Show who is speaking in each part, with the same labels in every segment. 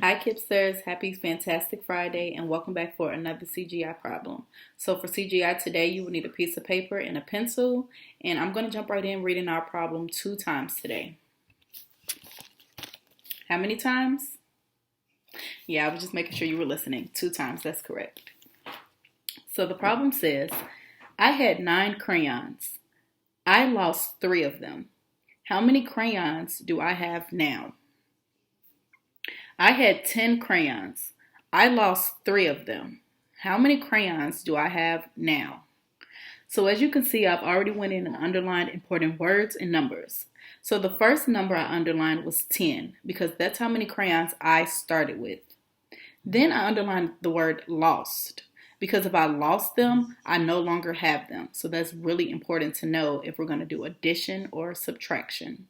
Speaker 1: Hi Kipsters, happy fantastic Friday and welcome back for another CGI problem. So for CGI today you will need a piece of paper and a pencil, and I'm going to jump right in reading our problem 2 times today. How many times? Yeah, I was just making sure you were listening. 2 times, that's correct. So the problem says, I had 9 crayons. I lost 3 of them. How many crayons do I have now? I had 10 crayons. I lost 3 of them. How many crayons do I have now? So as you can see, I've already went in and underlined important words and numbers. So the first number I underlined was 10 because that's how many crayons I started with. Then I underlined the word lost because if I lost them, I no longer have them. So that's really important to know if we're going to do addition or subtraction.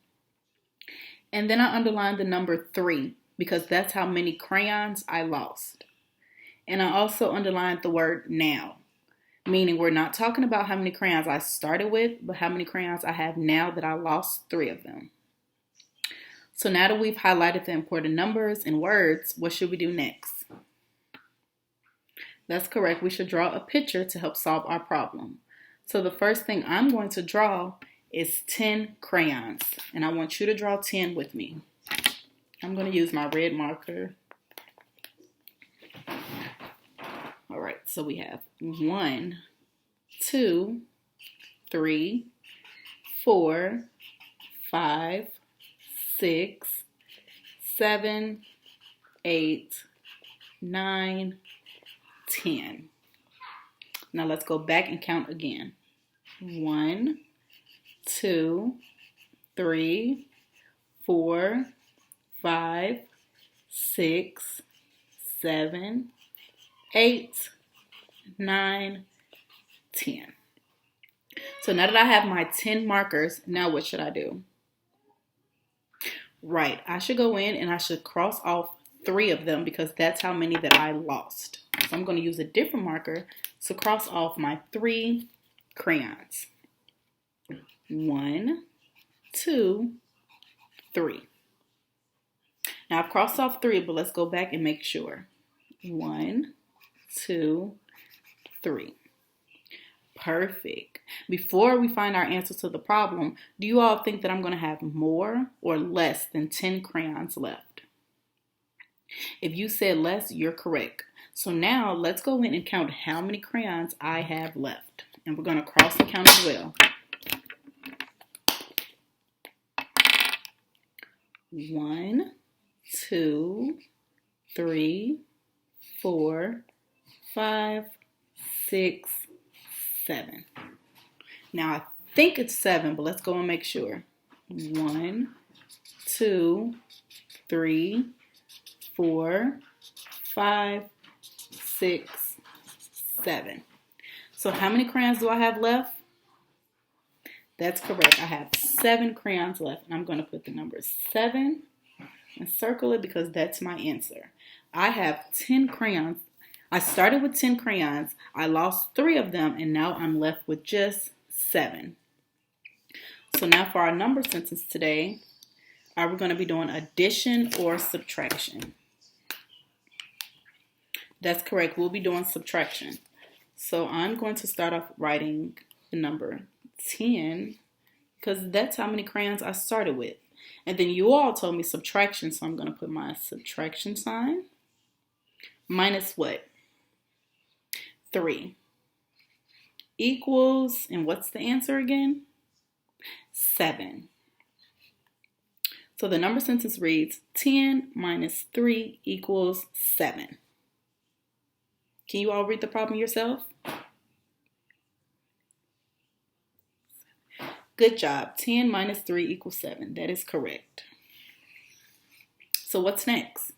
Speaker 1: And then I underlined the number 3 because that's how many crayons I lost. And I also underlined the word now, meaning we're not talking about how many crayons I started with, but how many crayons I have now that I lost 3 of them. So now that we've highlighted the important numbers and words, what should we do next? That's correct. We should draw a picture to help solve our problem. So the first thing I'm going to draw is 10 crayons, and I want you to draw 10 with me. I'm going to use my red marker. All right, so we have 1, 2, 3, 4, 5, 6, 7, 8, 9, 10. Now let's go back and count again. 1, 2, 3, 4, 5, 6, 7, 8, 9, 10. So now that I have my 10 markers, now what should I do? Right, I should go in and I should cross off 3 of them because that's how many that I lost. So I'm going to use a different marker to cross off my 3 crayons. 1, 2, 3. Now I've crossed off 3, but let's go back and make sure. 1, 2, 3. Perfect. Before we find our answer to the problem, do you all think that I'm going to have more or less than 10 crayons left? If you said less, you're correct. So now let's go in and count how many crayons I have left. And we're going to cross the count as well. 1, 2, 3, 4, 5, 6, 7. Now I think it's 7, but let's go and make sure. 1, 2, 3, 4, 5, 6, 7. So how many crayons do I have left? That's correct. I have 7 crayons left, and I'm going to put the number 7 and circle it because that's my answer. I have 10 crayons. I started with 10 crayons. I lost 3 of them, and now I'm left with just 7. So now for our number sentence today, are we going to be doing addition or subtraction? That's correct. We'll be doing subtraction. So I'm going to start off writing the number 10 because that's how many crayons I started with. And then you all told me subtraction, so I'm going to put my subtraction sign. Minus what? 3. Equals, and what's the answer again? 7. So the number sentence reads 10 minus 3 equals 7. Can you all read the problem yourself? Good job. 10 minus 3 equals 7. That is correct. So what's next?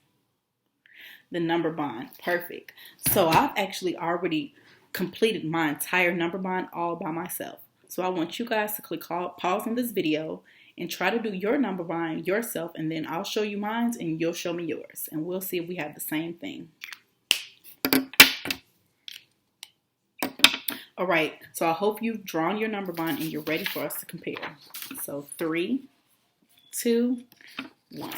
Speaker 1: The number bond. Perfect. So I've actually already completed my entire number bond all by myself. So I want you guys to click pause on this video and try to do your number bond yourself, and then I'll show you mine and you'll show me yours, and we'll see if we have the same thing. All right, so I hope you've drawn your number bond and you're ready for us to compare. So 3, 2, 1.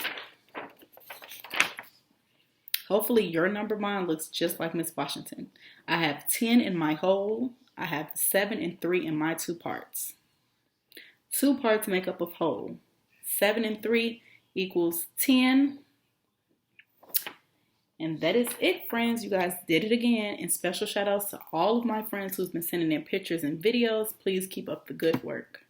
Speaker 1: Hopefully your number line looks just like Miss Washington. I have 10 in my whole. I have 7 and 3 in my 2 parts. 2 parts make up a whole. 7 and 3 equals 10. And that is it, friends. You guys did it again. And special shout outs to all of my friends who's been sending in pictures and videos. Please keep up the good work.